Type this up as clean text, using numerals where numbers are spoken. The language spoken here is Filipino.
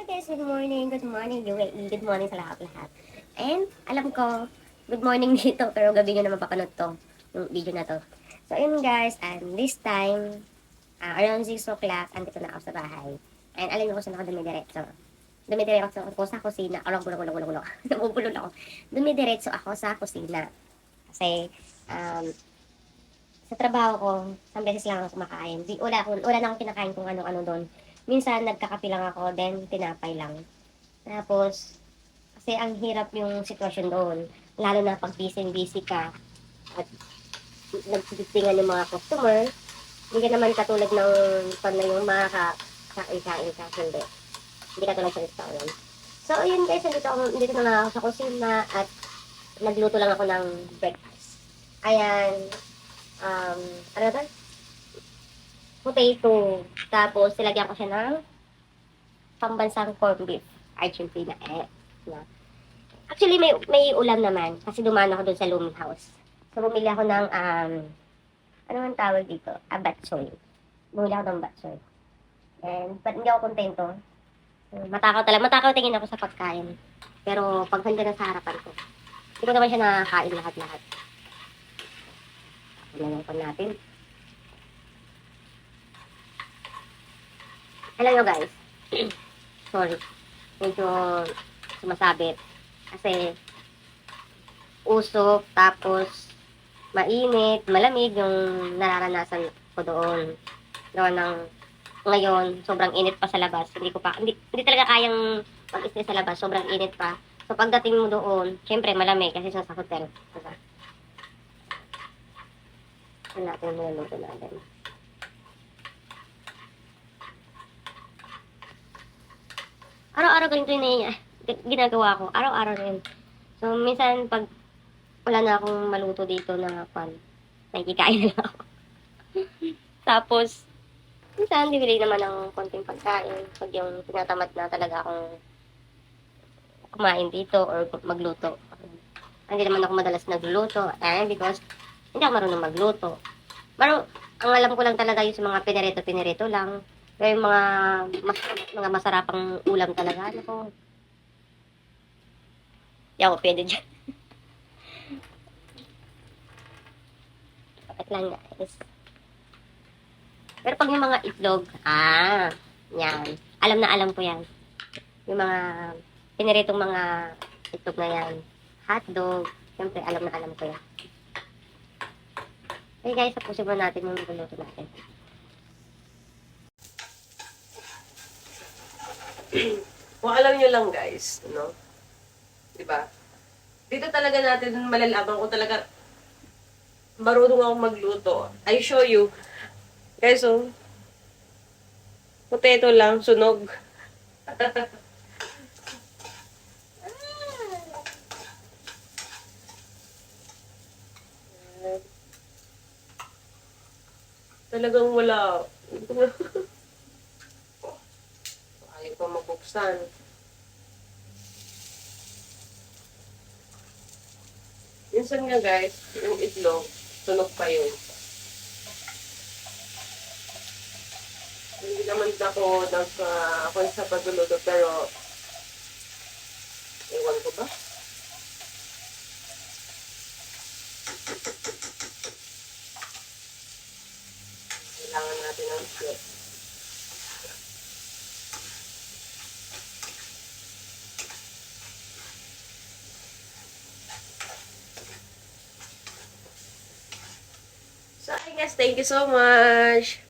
Hi guys, good morning, UAE, good morning sa lahat-lahat. And alam ko, good morning dito, pero gabi nyo na mapapanood to, yung video na to. So yun guys, and this time, around 6 o'clock, andito na ako sa bahay. And alam nyo kung saan ako dumidiretso. Dumidiretso ako sa kusina, gulo, nabubulol ako. Dumidiretso ako sa kusina. Kasi, sa trabaho ko, isang beses lang ako kumakain. Wala na akong kinakain kung ano-ano doon. Minsan, nagkakape lang ako, then tinapay lang. Tapos, kasi ang hirap yung sitwasyon doon. Lalo na pag busy ka at nagtitingan yung mga customer, hindi ka naman katulad ng pag na yung makakain-kain ka, hindi. Hindi katulad sa restaurant. So, ayun guys, dito na nga ako sa kusina at nagluto lang ako ng breakfast. Ayan, um, ano ba? Potato. Tapos, silagyan ko siya ng pambansang corned beef. Argentina. Na. Actually, may ulam naman. Kasi dumaan ako dun sa Looming House. So, bumili ako ng, ano ang tawag dito? Batsoy. Bumili ako ng batsoy. And, but hindi ako kontento. Matakaw talaga. Matakaw tingin ako sa pagkain. Pero, pag handa na sa harapan ko, hindi ko naman siya nakakain lahat-lahat. Nanapan natin. Alam nyo guys, sorry, medyo sumasabit. Kasi, usok, tapos, mainit, malamig yung nararanasan ko doon. Gawa ng, ngayon, sobrang init pa sa labas. Hindi talaga kayang mag-stay sa labas, sobrang init pa. So, pagdating mo doon, syempre malamig kasi sa hotel. Diba? Saan natin yung niluluto natin? Araw-araw ganito yung ginagawa ko. Araw-araw na yun. So, minsan, pag wala na akong maluto dito na nakikikain na lang ako. Tapos, minsan, bibili naman ng konting pagkain. Pag yung tinatamad na talaga akong kumain dito or magluto. Hindi naman ako madalas nagluluto. Because, hindi ako marunong magluto. Pero, ang alam ko lang talaga yung sa mga pinirito lang. Pero yung mga masarapang ulam talaga. Ano ko, hindi ako pwede dyan. Bakit lang guys. Pero pag yung mga itlog, yan. Alam na alam ko yan. Yung mga piniritong mga itlog na yan. Hotdog, siyempre alam na alam ko yan. Okay guys, tapusin mo natin yung luluto natin. Kung alam nyo lang guys, no? Diba? Dito talaga natin malalaman kung talaga marunong akong magluto. I show you. Guys, potato lang, sunog. Talagang wala. Ayaw pa mabuksan. Minsan nga guys, yung itlog, sunog pa yun. Hindi naman ako nagka-kung sa pagluluto, pero ewan ko ba? Kailangan natin ng sweat. So, I guess, thank you so much.